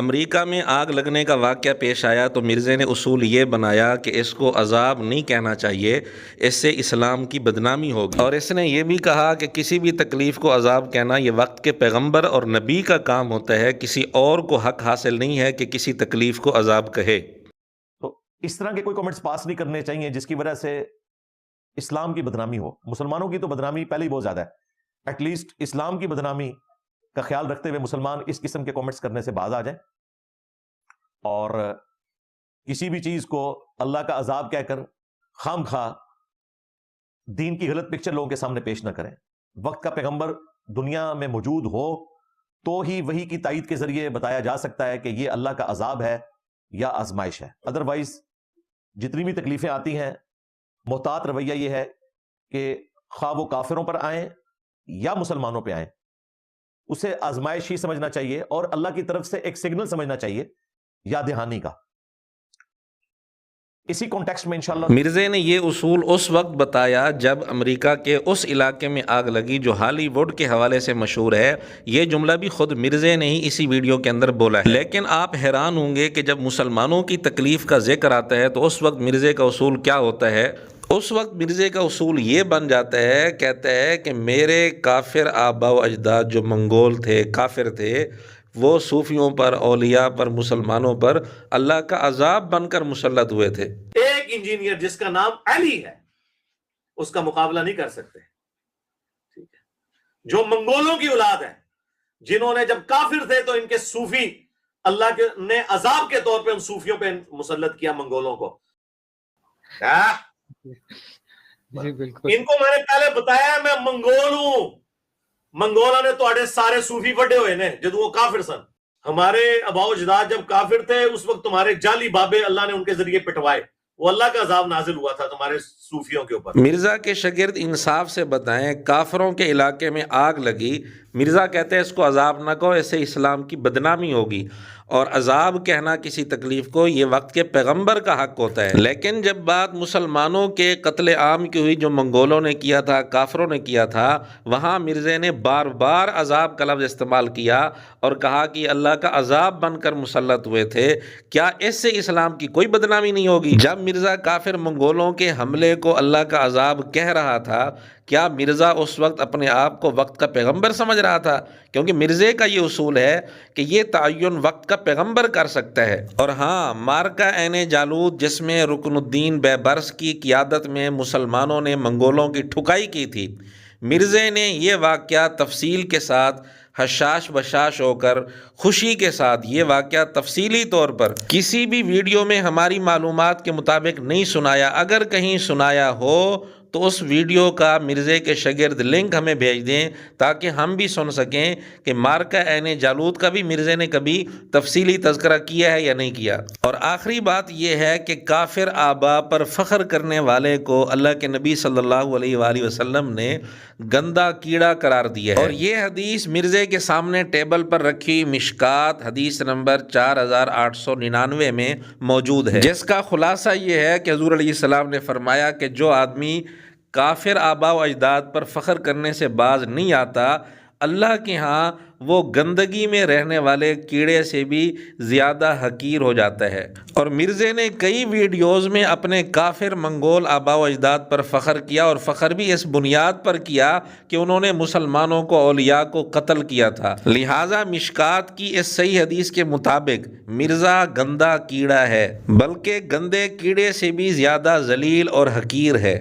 امریکہ میں آگ لگنے کا واقعہ پیش آیا تو مرزے نے اصول یہ بنایا کہ اس کو عذاب نہیں کہنا چاہیے، اس سے اسلام کی بدنامی ہوگی، اور اس نے یہ بھی کہا کہ کسی بھی تکلیف کو عذاب کہنا یہ وقت کے پیغمبر اور نبی کا کام ہوتا ہے، کسی اور کو حق حاصل نہیں ہے کہ کسی تکلیف کو عذاب کہے۔ تو اس طرح کے کوئی کمنٹس پاس نہیں کرنے چاہیے جس کی وجہ سے اسلام کی بدنامی ہو۔ مسلمانوں کی تو بدنامی پہلے ہی بہت زیادہ ہے، ایٹ لیسٹ اسلام کی بدنامی کا خیال رکھتے ہوئے مسلمان اس قسم کے کمنٹس کرنے سے باز آ جائیں، اور کسی بھی چیز کو اللہ کا عذاب کہہ کر خام خواہ دین کی غلط پکچر لوگوں کے سامنے پیش نہ کریں۔ وقت کا پیغمبر دنیا میں موجود ہو تو ہی وحی کی تائید کے ذریعے بتایا جا سکتا ہے کہ یہ اللہ کا عذاب ہے یا آزمائش ہے، ادروائز جتنی بھی تکلیفیں آتی ہیں محتاط رویہ یہ ہے کہ خواہ وہ کافروں پر آئیں یا مسلمانوں پہ آئیں، اسے آزمائش ہی سمجھنا چاہیے اور اللہ کی طرف سے ایک سگنل سمجھنا چاہیے یاد دہانی کا۔ اسی کانٹیکسٹ میں انشاءاللہ مرزے نے یہ اصول اس وقت بتایا جب امریکہ کے اس علاقے میں آگ لگی جو ہالی ووڈ کے حوالے سے مشہور ہے۔ یہ جملہ بھی خود مرزے نے ہی اسی ویڈیو کے اندر بولا ہے، لیکن آپ حیران ہوں گے کہ جب مسلمانوں کی تکلیف کا ذکر آتا ہے تو اس وقت مرزے کا اصول کیا ہوتا ہے؟ اس وقت مرزے کا اصول یہ بن جاتا ہے، کہتا ہے کہ میرے کافر آبا و اجداد جو منگول تھے، کافر تھے، وہ صوفیوں پر، اولیاء پر، مسلمانوں پر اللہ کا عذاب بن کر مسلط ہوئے تھے۔ ایک انجینئر جس کا نام علی ہے اس کا مقابلہ نہیں کر سکتے، ٹھیک ہے؟ جو منگولوں کی اولاد ہے، جنہوں نے جب کافر تھے تو ان کے صوفی اللہ نے عذاب کے طور پہ ان صوفیوں پہ مسلط کیا منگولوں کو۔ جی بالکل، ان کو میں نے پہلے بتایا میں منگول ہوں، منگولوں نے تو سارے صوفی وڈے ہوئے نے جب وہ کافر سن۔ ہمارے آباء و اجداد جب کافر تھے اس وقت تمہارے جعلی بابے اللہ نے ان کے ذریعے پٹوائے، وہ اللہ کا عذاب نازل ہوا تھا تمہارے صوفیوں کے اوپر۔ مرزا کے شاگرد انصاف سے بتائیں، کافروں کے علاقے میں آگ لگی، مرزا کہتے ہیں اس کو عذاب نہ کہو، اس سے اسلام کی بدنامی ہوگی، اور عذاب کہنا کسی تکلیف کو یہ وقت کے پیغمبر کا حق ہوتا ہے۔ لیکن جب بات مسلمانوں کے قتل عام کی ہوئی جو منگولوں نے کیا تھا، کافروں نے کیا تھا، وہاں مرزے نے بار بار عذاب کا لفظ استعمال کیا اور کہا کہ اللہ کا عذاب بن کر مسلط ہوئے تھے، کیا اس سے اسلام کی کوئی بدنامی نہیں ہوگی؟ جب مرزا کافر منگولوں کے حملے کو اللہ کا عذاب کہہ رہا تھا، کیا مرزا اس وقت اپنے آپ کو وقت کا پیغمبر سمجھ رہا تھا؟ کیونکہ مرزے کا یہ اصول ہے کہ یہ تعین وقت کا پیغمبر کر سکتا ہے۔ اور ہاں، مارکہ عین جالوت جس میں رکن الدین بیبرس کی قیادت میں مسلمانوں نے منگولوں کی ٹھکائی کی تھی، مرزے نے یہ واقعہ تفصیل کے ساتھ حشاش بشاش ہو کر خوشی کے ساتھ یہ واقعہ تفصیلی طور پر کسی بھی ویڈیو میں ہماری معلومات کے مطابق نہیں سنایا۔ اگر کہیں سنایا ہو تو اس ویڈیو کا مرزے کے شاگرد لنک ہمیں بھیج دیں تاکہ ہم بھی سن سکیں کہ مارکہ عین جالوت کا بھی مرزے نے کبھی تفصیلی تذکرہ کیا ہے یا نہیں کیا۔ اور آخری بات یہ ہے کہ کافر آبا پر فخر کرنے والے کو اللہ کے نبی صلی اللہ علیہ وآلہ وسلم نے گندا کیڑا قرار دیا ہے، اور یہ حدیث مرزے کے سامنے ٹیبل پر رکھی مشکات حدیث نمبر 4899 میں موجود ہے، جس کا خلاصہ یہ ہے کہ حضور علیہ السلام نے فرمایا کہ جو آدمی کافر آبا و اجداد پر فخر کرنے سے باز نہیں آتا، اللہ کے ہاں وہ گندگی میں رہنے والے کیڑے سے بھی زیادہ حقیر ہو جاتا ہے۔ اور مرزے نے کئی ویڈیوز میں اپنے کافر منگول آبا و اجداد پر فخر کیا، اور فخر بھی اس بنیاد پر کیا کہ انہوں نے مسلمانوں کو، اولیاء کو قتل کیا تھا۔ لہٰذا مشکات کی اس صحیح حدیث کے مطابق مرزا گندا کیڑا ہے، بلکہ گندے کیڑے سے بھی زیادہ ذلیل اور حقیر ہے۔